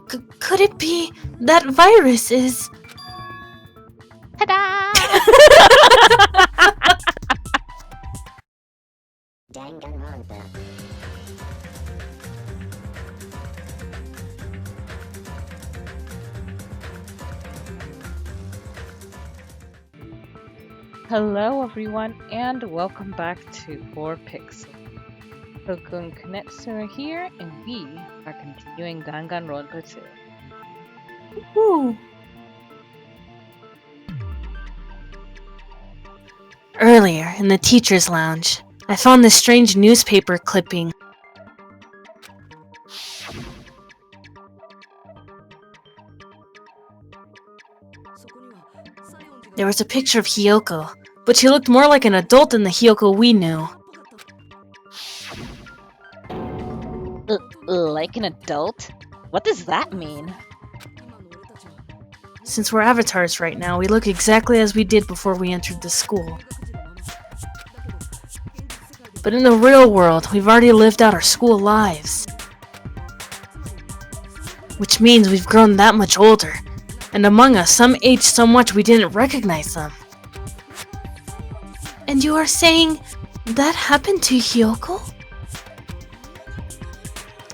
Could it be that virus is... Ta-da! Danganronpa. Hello everyone and welcome back to 4Pixel. Coco and Konetsu are here and we are continuing Danganronpa 2. Ooh. Earlier, in the teacher's lounge, I found this strange newspaper clipping. There was a picture of Hiyoko, but she looked more like an adult than the Hiyoko we knew. Like an adult? What does that mean? Since we're avatars right now, we look exactly as we did before we entered the school. But in the real world, we've already lived out our school lives. Which means we've grown that much older. And among us, some aged so much we didn't recognize them. And you are saying that happened to Hiyoko?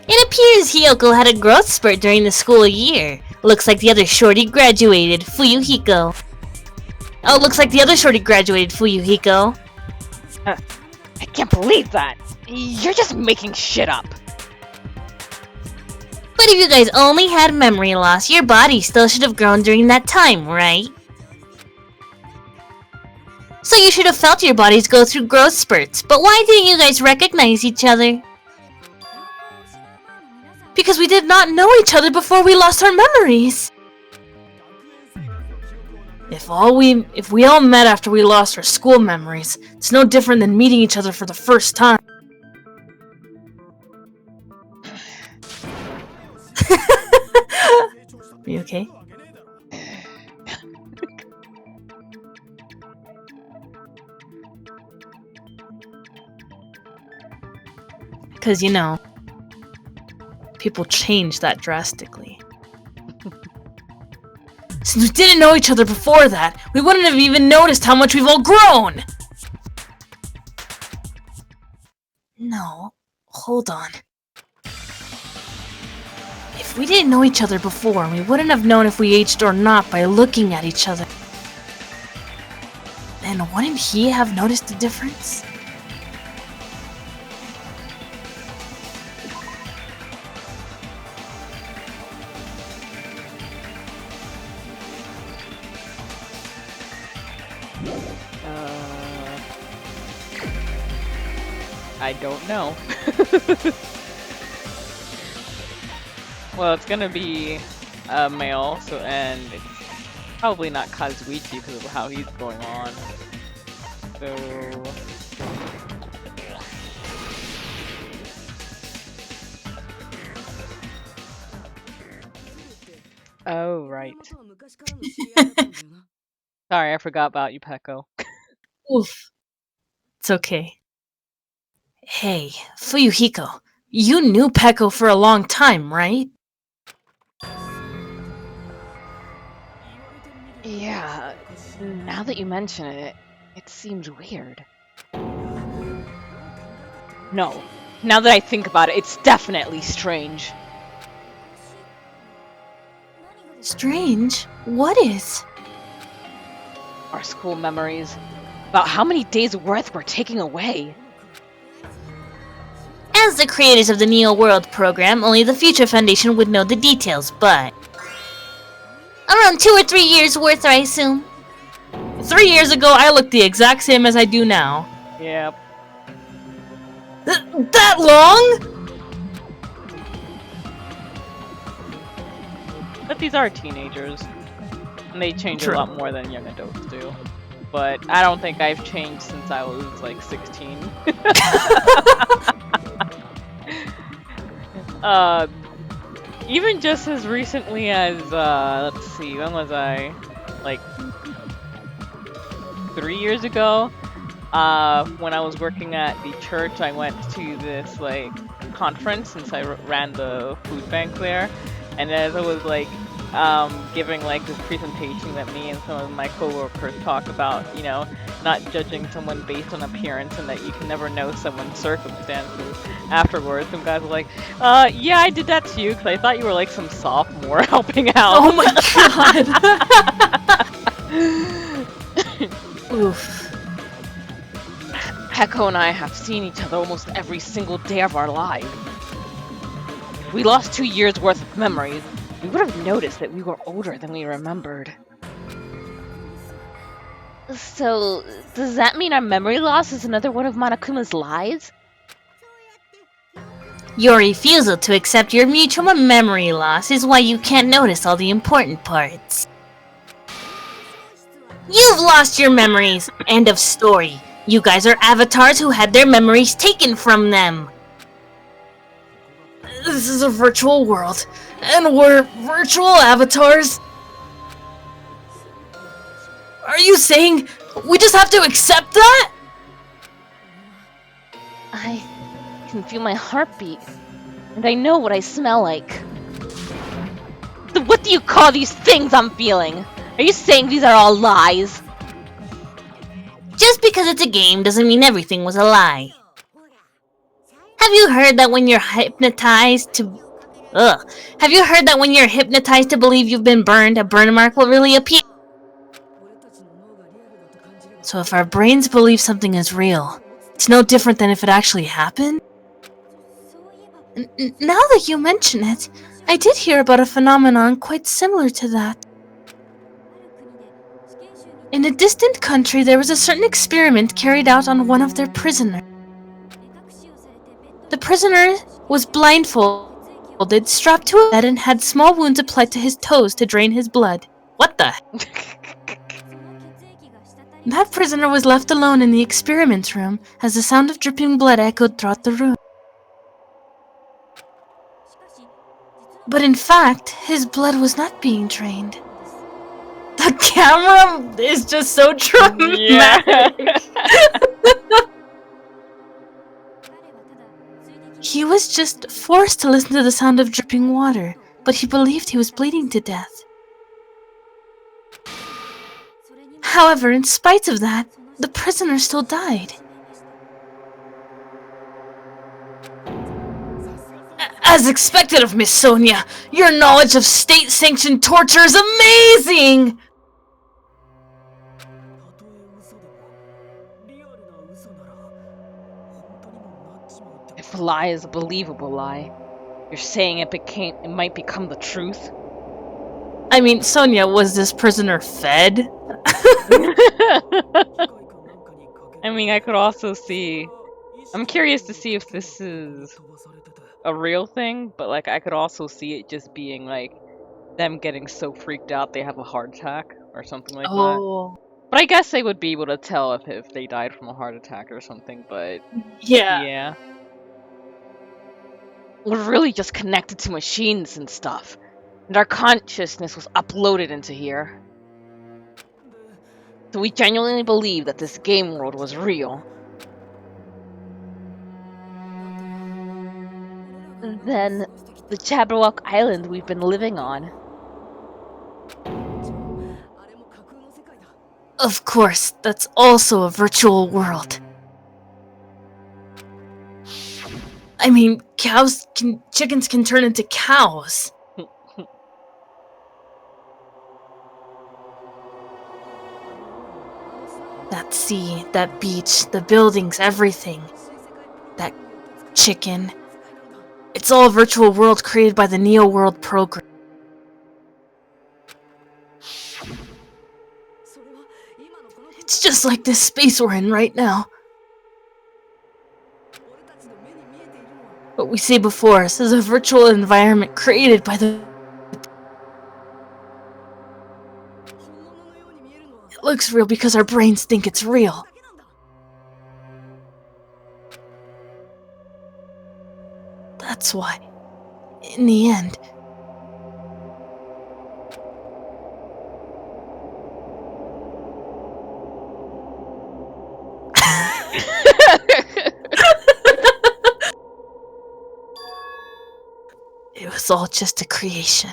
It appears Hiyoko had a growth spurt during the school year. Looks like the other shorty graduated, Fuyuhiko. Oh, looks like the other shorty graduated, Fuyuhiko. I can't believe that! You're just making shit up! But if you guys only had memory loss, your body still should have grown during that time, right? So you should have felt your bodies go through growth spurts, but why didn't you guys recognize each other? Because we did not know each other before we lost our memories. If we all met after we lost our school memories, it's no different than meeting each other for the first time. Are you okay? Because, you know, people change that drastically. Since we didn't know each other before that, we wouldn't have even noticed how much we've all grown! No, hold on. If we didn't know each other before, we wouldn't have known if we aged or not by looking at each other. Then wouldn't he have noticed the difference? I don't know. Well, it's gonna be a male, so and it's probably not Kazuichi because of how he's going on. So oh right. Sorry, I forgot about you, Peko. Oof. It's okay. Hey, Fuyuhiko, you knew Peko for a long time, right? Yeah, now that you mention it, it seems weird. No, now that I think about it, it's definitely strange. Strange? What is? Our school memories. About how many days' worth we're taking away. As the creators of the Neo World program, only the Future Foundation would know the details, but... around 2 or 3 years worth, I assume. 3 years ago, I looked the exact same as I do now. Yep. That long? But these are teenagers. And they change True. a lot more than young adults do. But I don't think I've changed since I was like 16. Even just as recently as, let's see, when was I? Like 3 years ago, when I was working at the church, I went to this like conference since I ran the food bank there, And as I was like giving like this presentation that me and some of my coworkers talk about, you know, not judging someone based on appearance and that you can never know someone's circumstances afterwards. Some guys were like, yeah, I did that too because I thought you were like some sophomore helping out. Oh my god. Oof. Peko and I have seen each other almost every single day of our lives. If we lost 2 years worth of memories, we would have noticed that we were older than we remembered. So, does that mean our memory loss is another one of Monokuma's lies? Your refusal to accept your mutual memory loss is why you can't notice all the important parts. You've lost your memories! End of story. You guys are avatars who had their memories taken from them. This is a virtual world, and we're virtual avatars. Are you saying we just have to accept that? I can feel my heartbeat, and I know what I smell like. So what do you call these things I'm feeling? Are you saying these are all lies? Just because it's a game doesn't mean everything was a lie. Have you heard that when you're hypnotized to... Have you heard that when you're hypnotized to believe you've been burned, a burn mark will really appear? So if our brains believe something is real, it's no different than if it actually happened? Now that you mention it, I did hear about a phenomenon quite similar to that. In a distant country, there was a certain experiment carried out on one of their prisoners. The prisoner was blindfolded, strapped to a bed, and had small wounds applied to his toes to drain his blood. What the? That prisoner was left alone in the experiment room as the sound of dripping blood echoed throughout the room. But in fact, his blood was not being drained. The camera is just so dramatic. Yeah. He was just forced to listen to the sound of dripping water, but he believed he was bleeding to death. However, in spite of that, the prisoner still died. As expected of Miss Sonia, your knowledge of state-sanctioned torture is amazing! If a lie is a believable lie, you're saying it might become the truth? I mean, Sonia, was this prisoner fed? I mean, I could also see... I'm curious to see if this is a real thing, but like I could also see it just being like them getting so freaked out they have a heart attack or something like that. But I guess they would be able to tell if they died from a heart attack or something, but yeah. We're really just connected to machines and stuff, and our consciousness was uploaded into here. So we genuinely believe that this game world was real. Then, the Jabberwock Island we've been living on. Of course, that's also a virtual world. I mean, chickens can turn into cows. That sea, that beach, the buildings, everything. That chicken. It's all a virtual world created by the Neo World program. It's just like this space we're in right now. What we see before us is a virtual environment created by the... It looks real because our brains think it's real. That's why, in the end... It was all just a creation.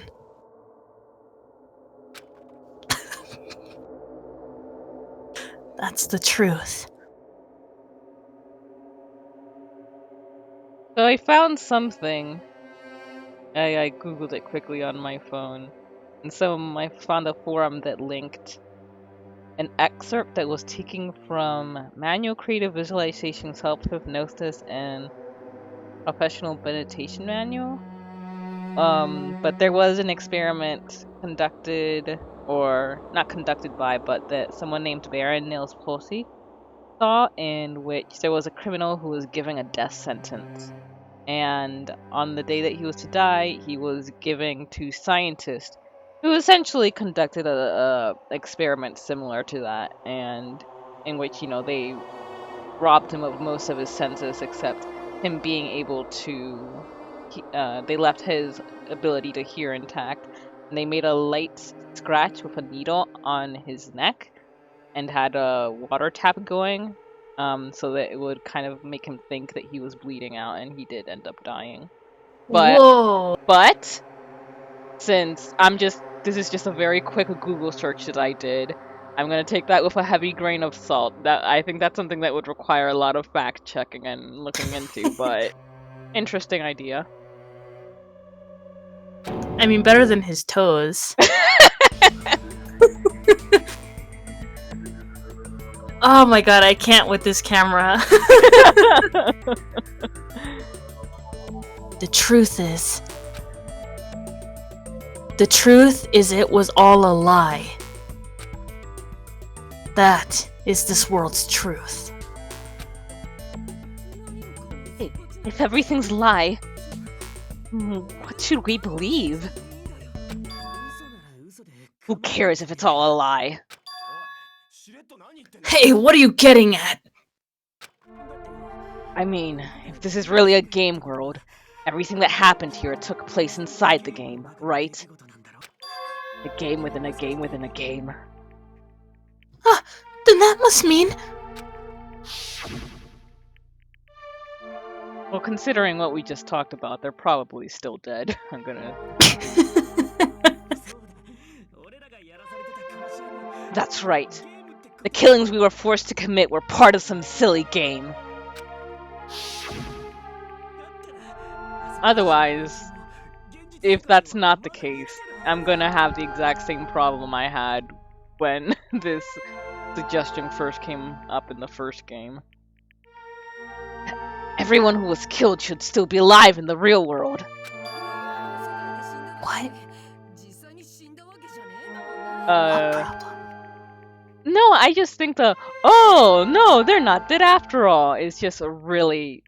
That's the truth. So I found something. I googled it quickly on my phone, and so I found a forum that linked an excerpt that was taken from Manual Creative Visualization, Self-Hypnosis, and Professional Meditation Manual. But there was an experiment conducted, or not conducted by, but that someone named Baron Nils Plosy saw, in which there was a criminal who was given a death sentence. And on the day that he was to die, he was giving to scientists who essentially conducted a experiment similar to that, and in which, they robbed him of most of his senses except him being able to. They left his ability to hear intact, and they made a light scratch with a needle on his neck, and had a water tap going. So that it would kind of make him think that he was bleeding out, and he did end up dying. Whoa! But since this is just a very quick Google search that I did, I'm gonna take that with a heavy grain of salt. That I think that's something that would require a lot of fact checking and looking into, but interesting idea. I mean, better than his toes. Oh my god, I can't with this camera. The truth is it was all a lie. That is this world's truth. If everything's a lie, what should we believe? Who cares if it's all a lie? Hey, what are you getting at? I mean, if this is really a game world, everything that happened here took place inside the game, right? A game within a game within a game. Then that must mean... Well, considering what we just talked about, they're probably still dead. I'm gonna... That's right. The killings we were forced to commit were part of some silly game. Otherwise, if that's not the case, I'm gonna have the exact same problem I had when this suggestion first came up in the first game. Everyone who was killed should still be alive in the real world. What? Uh... What problem? No, I just think oh, no, they're not dead after all, is just a really,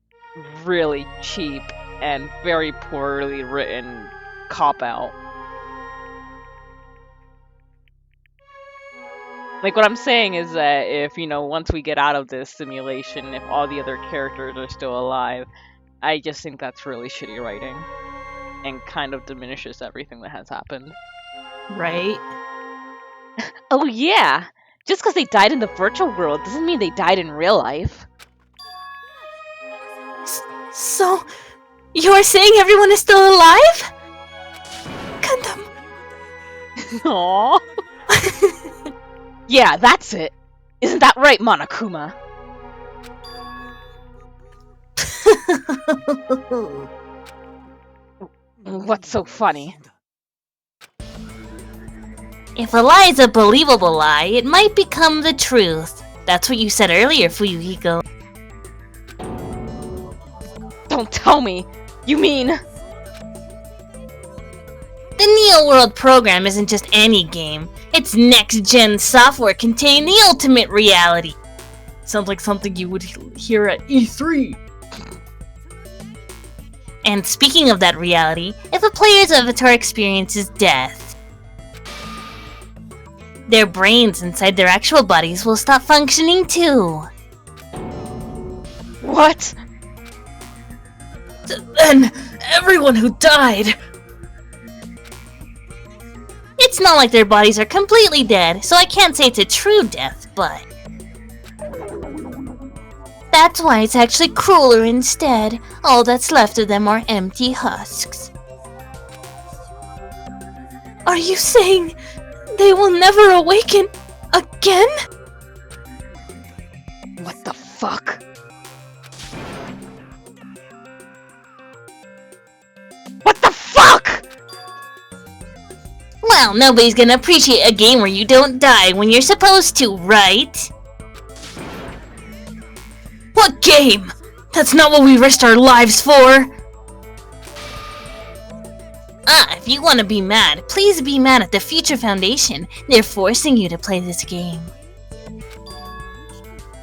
really cheap and very poorly written cop-out. Like, what I'm saying is that if, once we get out of this simulation, if all the other characters are still alive, I just think that's really shitty writing. And kind of diminishes everything that has happened. Right? Oh yeah! Just because they died in the virtual world doesn't mean they died in real life. So, you are saying everyone is still alive? Gundam. Aww. Yeah, that's it. Isn't that right, Monokuma? What's so funny? If a lie is a believable lie, it might become the truth. That's what you said earlier, Fuyuhiko. Don't tell me! You mean... The Neo World program isn't just any game. It's next-gen software containing the ultimate reality. Sounds like something you would hear at E3. And speaking of that reality, if a player's avatar experiences death, their brains inside their actual bodies will stop functioning too. What? Then, everyone who died... It's not like their bodies are completely dead, so I can't say it's a true death, but... That's why it's actually crueler instead. All that's left of them are empty husks. Are you saying they will never awaken again? What the fuck? What the fuck? Well, nobody's gonna appreciate a game where you don't die when you're supposed to, right? What game? That's not what we risked our lives for! If you want to be mad, please be mad at the Future Foundation. They're forcing you to play this game.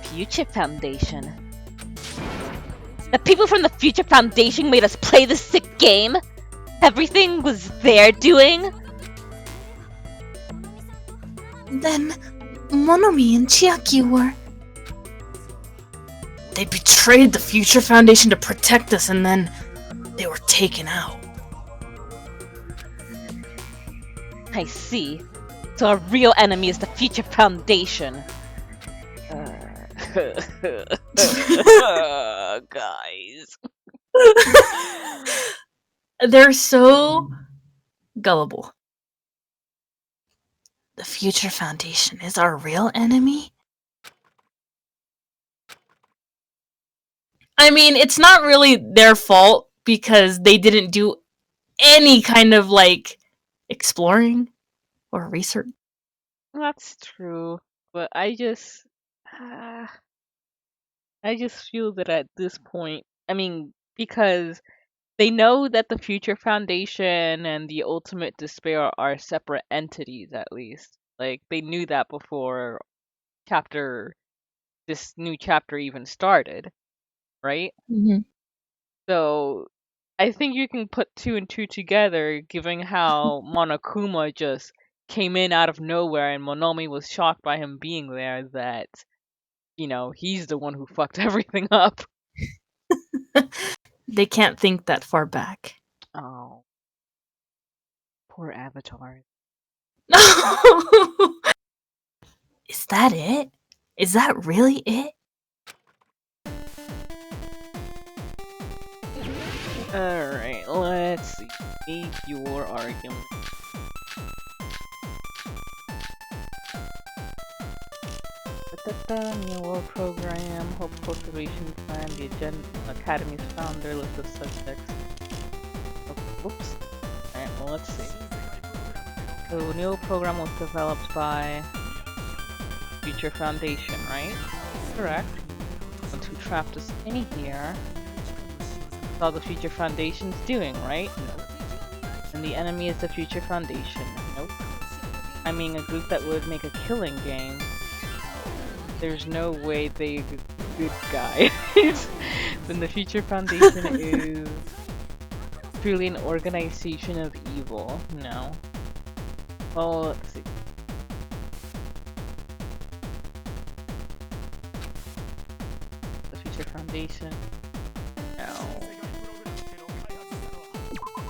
Future Foundation? The people from the Future Foundation made us play this sick game? Everything was their doing? Then Monomi and Chiaki were... They betrayed the Future Foundation to protect us, and then they were taken out. I see. So our real enemy is the Future Foundation. Guys. They're so gullible. The Future Foundation is our real enemy? I mean, it's not really their fault because they didn't do any kind of, like, exploring or research. That's true. But I just feel that at this point, I mean, because they know that the Future Foundation and the Ultimate Despair are separate entities, at least. Like, they knew that before this new chapter even started, right? Mm-hmm. So, I think you can put two and two together, given how Monokuma just came in out of nowhere and Monomi was shocked by him being there, that, you know, he's the one who fucked everything up. They can't think that far back. Oh. Poor Avatar. Is that it? Is that really it? Alright, let's see. Make your argument. New World Program, Hope Cultivation Plan, the Academy's founder, list of subjects. Oh, whoops. Alright, well, let's see. The new program was developed by Future Foundation, right? Correct. And who trapped us in here? That's all the Future Foundation's doing, right? Nope. And the enemy is the Future Foundation. Nope. I mean, a group that would make a killing game. There's no way they're good guys. Then the Future Foundation is truly an organization of evil. No. Well, let's see. The Future Foundation. No.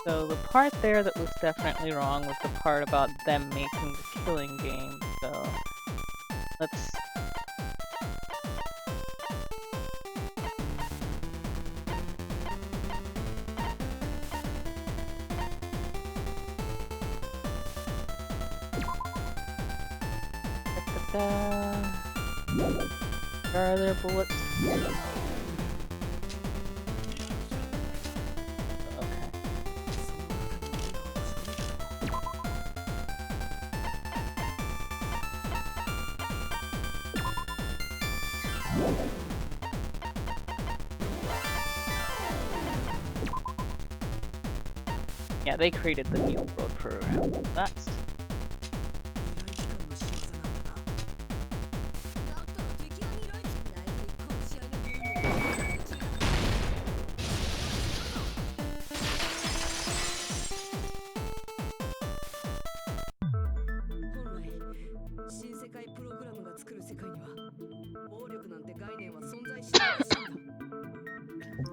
So the part there that was definitely wrong was the part about them making the killing game. So let's. Where are their bullets? Okay. Yeah, they created the New World Program. That's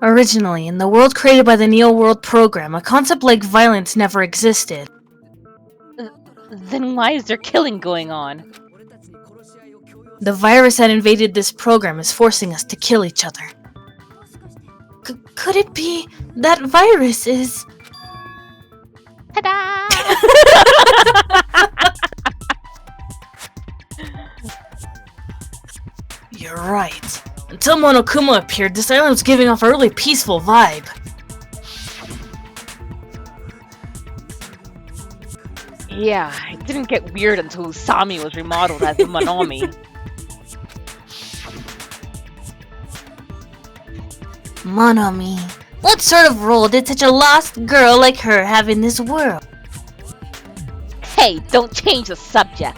Originally, in the world created by the Neo World Program, a concept like violence never existed. then why is there killing going on? The virus that invaded this program is forcing us to kill each other. Could it be that virus is... Ta-da! Until Monokuma appeared, this island was giving off a really peaceful vibe. Yeah, it didn't get weird until Usami was remodeled as a Monomi. Monomi. What sort of role did such a lost girl like her have in this world? Hey, don't change the subject.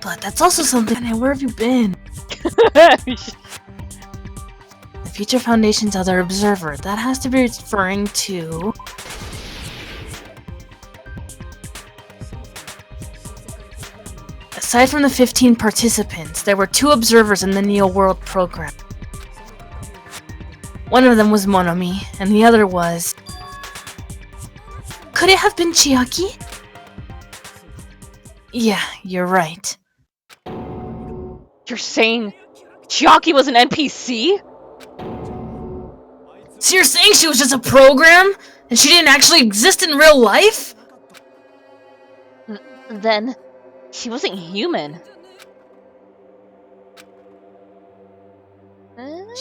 But that's also something. Where have you been? The Future Foundation's other observer. That has to be referring to... Aside from the 15 participants, there were 2 observers in the Neo World program. One of them was Monomi, and the other was... Could it have been Chiaki? Yeah, you're right. You're saying Chiaki was an NPC? So you're saying she was just a program? And she didn't actually exist in real life? Then she wasn't human.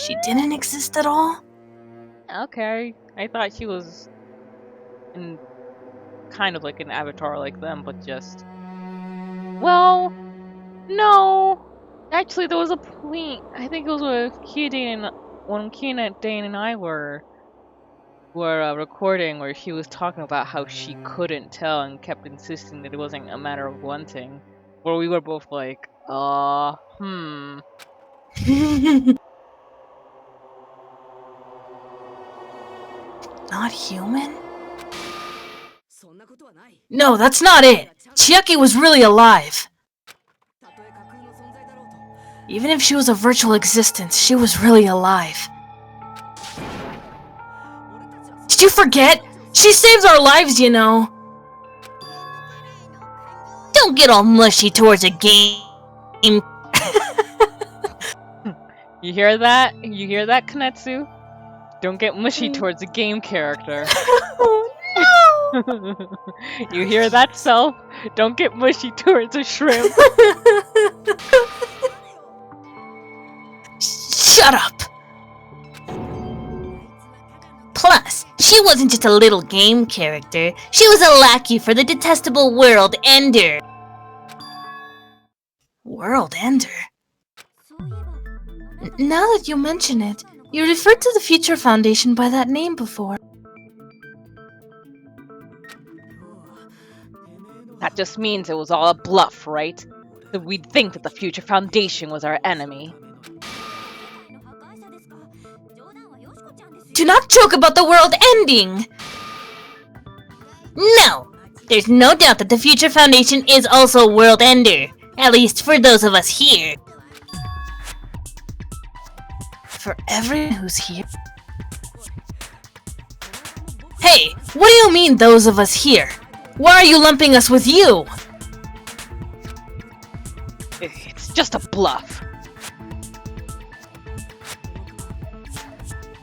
She didn't exist at all? Okay, I thought she was in kind of like an avatar like them, but just... Well, no. Actually, there was a point. I think it was when Kia Dane and I were recording, where she was talking about how she couldn't tell and kept insisting that it wasn't a matter of wanting. Where we were both like, Not human? No, that's not it! Chiaki was really alive! Even if she was a virtual existence, she was really alive. Did you forget? She saved our lives, you know! Don't get all mushy towards a game. You hear that? You hear that, Kanetsu? Don't get mushy towards a game character. Oh no! You hear that, Self? Don't get mushy towards a shrimp. Shut up! Plus, she wasn't just a little game character. She was a lackey for the detestable World Ender. World Ender? Now that you mention it, you referred to the Future Foundation by that name before. That just means it was all a bluff, right? That we'd think that the Future Foundation was our enemy. Do not joke about the world ending! No! There's no doubt that the Future Foundation is also World Ender. At least for those of us here. For everyone who's here? Hey, what do you mean, those of us here? Why are you lumping us with you? It's just a bluff.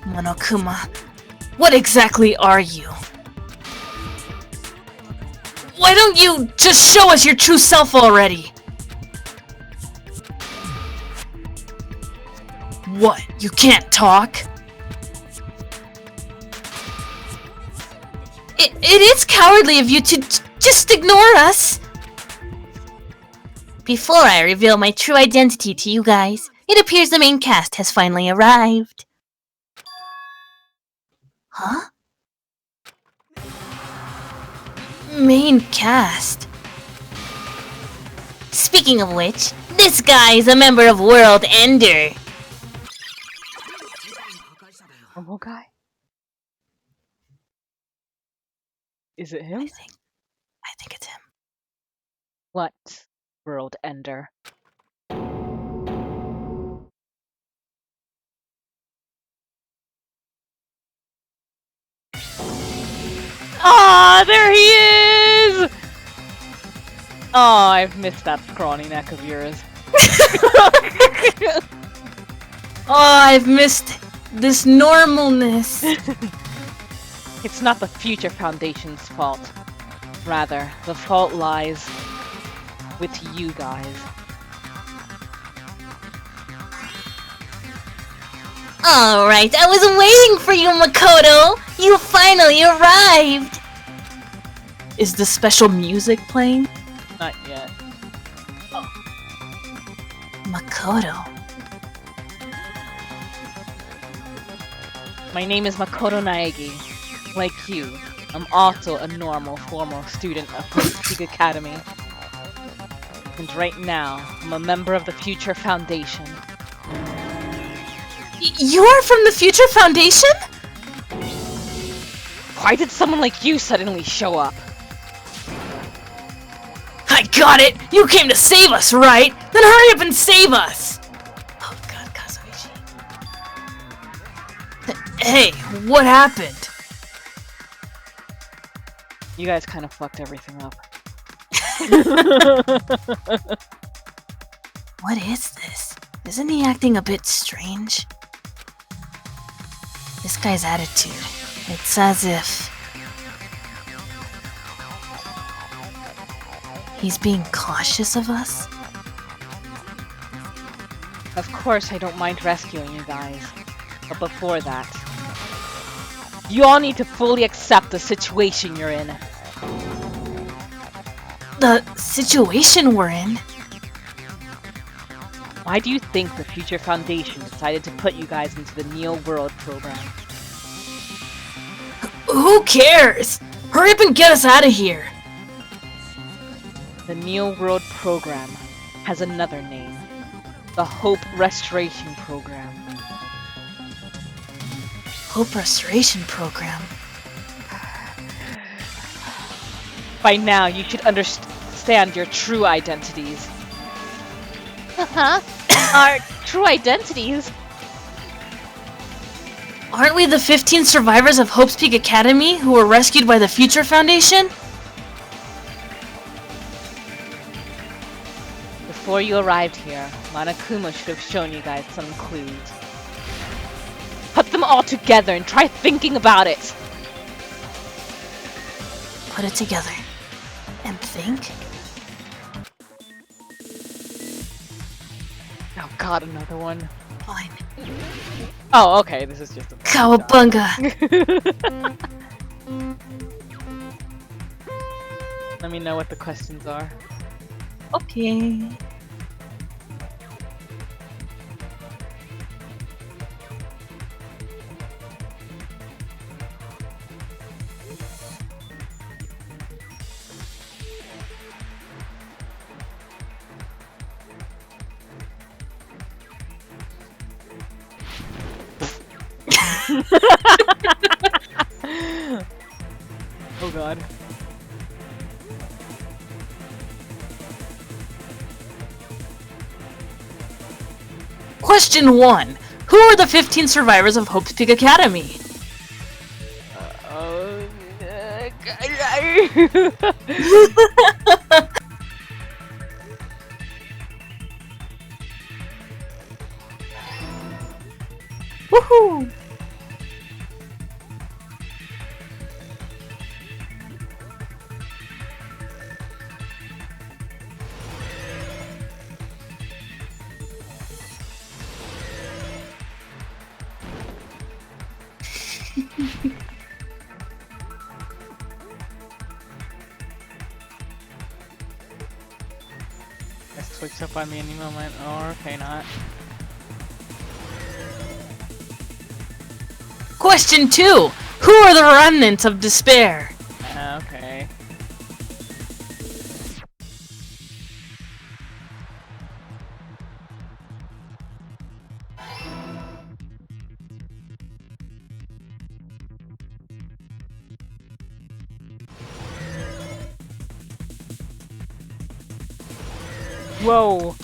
Monokuma, what exactly are you? Why don't you just show us your true self already? What, you can't talk? It is cowardly of you to just ignore us! Before I reveal my true identity to you guys, it appears the main cast has finally arrived. Huh? Main cast? Speaking of which, this guy is a member of World Ender. Normal guy? Is it him? I think it's him. What? World Ender. Ah, there he is! Oh, I've missed that scrawny neck of yours. Oh, I've missed this normalness. It's not the Future Foundation's fault. Rather, the fault lies with you guys. Alright, I was waiting for you, Makoto! You finally arrived! Is the special music playing? Not yet. Makoto. My name is Makoto Naegi. Like you, I'm also a normal former student of Hope's Peak Academy. And right now, I'm a member of the Future Foundation. You're from the Future Foundation? Why did someone like you suddenly show up? I got it! You came to save us, right? Then hurry up and save us! Oh god, Kazuichi. Hey, what happened? You guys kind of fucked everything up. What is this? Isn't he acting a bit strange? This guy's attitude. It's as if he's being cautious of us? Of course I don't mind rescuing you guys. But before that, you all need to fully accept the situation you're in. The situation we're in? Why do you think the Future Foundation decided to put you guys into the Neo World program? Who cares? Hurry up and get us out of here! The Neo World program has another name. The Hope Restoration Program. Hope Restoration Program. By now, you should understand your true identities. Our true identities? Aren't we the 15 survivors of Hope's Peak Academy who were rescued by the Future Foundation? Before you arrived here, Monokuma should have shown you guys some clues. Put them all together and try thinking about it! Put it together. And think? Oh god, another one. Fine. Oh, okay, this is just a... Cowabunga! Let me know what the questions are. Okay. Oh god. Question 1. Who are the 15 survivors of Hope's Peak Academy? Woohoo! I switched up on me any moment. Oh, okay, not. Question 2. Who are the remnants of despair? Okay. Whoa.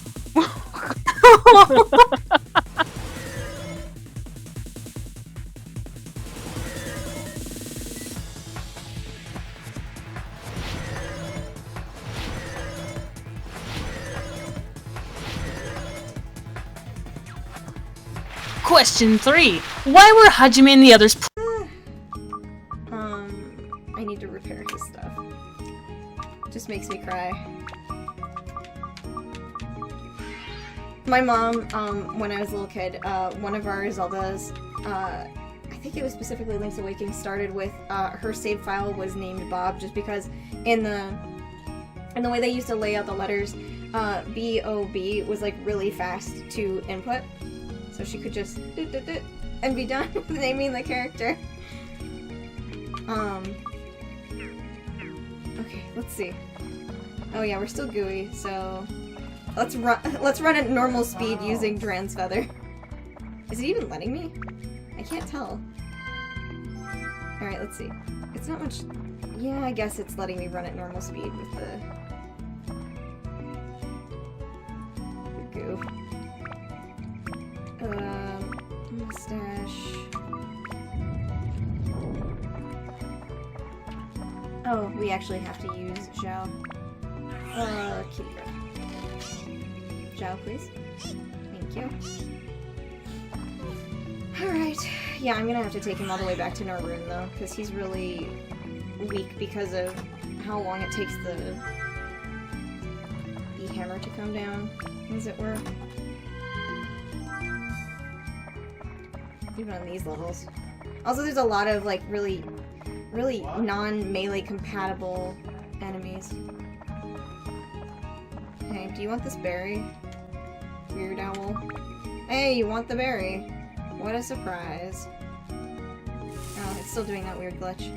Question 3. Why were Hajime and the others I need to repair his stuff. Just makes me cry. My mom, when I was a little kid, one of our Zeldas, I think it was specifically Link's Awakening, started with, her save file was named Bob, just because in the way they used to lay out the letters, B-O-B was, like, really fast to input. So she could just do and be done with naming the character. Okay, let's see. Oh yeah, we're still gooey, so let's run at normal speed using Dran's Feather. Is it even letting me? I can't tell. Alright, let's see. It's not much... Yeah, I guess it's letting me run at normal speed with the goo. Mustache. Oh, we actually have to use Zhao. Kitty Breath. Zhao, please. Thank you. Alright. Yeah, I'm gonna have to take him all the way back to Norrune, though, because he's really weak because of how long it takes the hammer to come down, as it were. Even on these levels. Also, there's a lot of, like, really non-melee compatible enemies. Hey, do you want this berry? Weird owl. Hey, you want the berry? What a surprise. Oh, it's still doing that weird glitch.